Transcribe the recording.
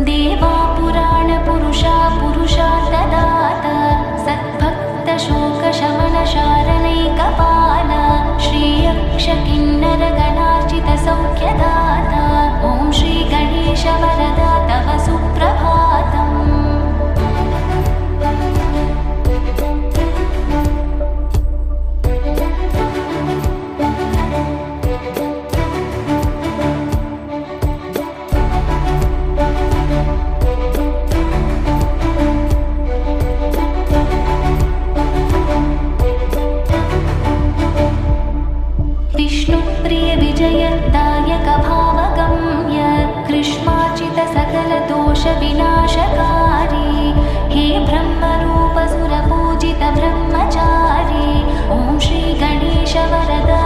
देवा पुराणपुरुषा पुरुषार्थदाता सद्भक्तशोकशमनशारणैकपाल श्रीयक्षकिन्नरगणार्चितसौख्यदाता ॐ श्रीगणेशवरदा तव सुप्रभातम्। विष्णुप्रिय विजयदायक भावगम्य कृष्णार्चित सकलदोष विनाशकारी हे ब्रह्मरूप सुरपूजित ब्रह्मचारी ॐ श्री गणेश वरदा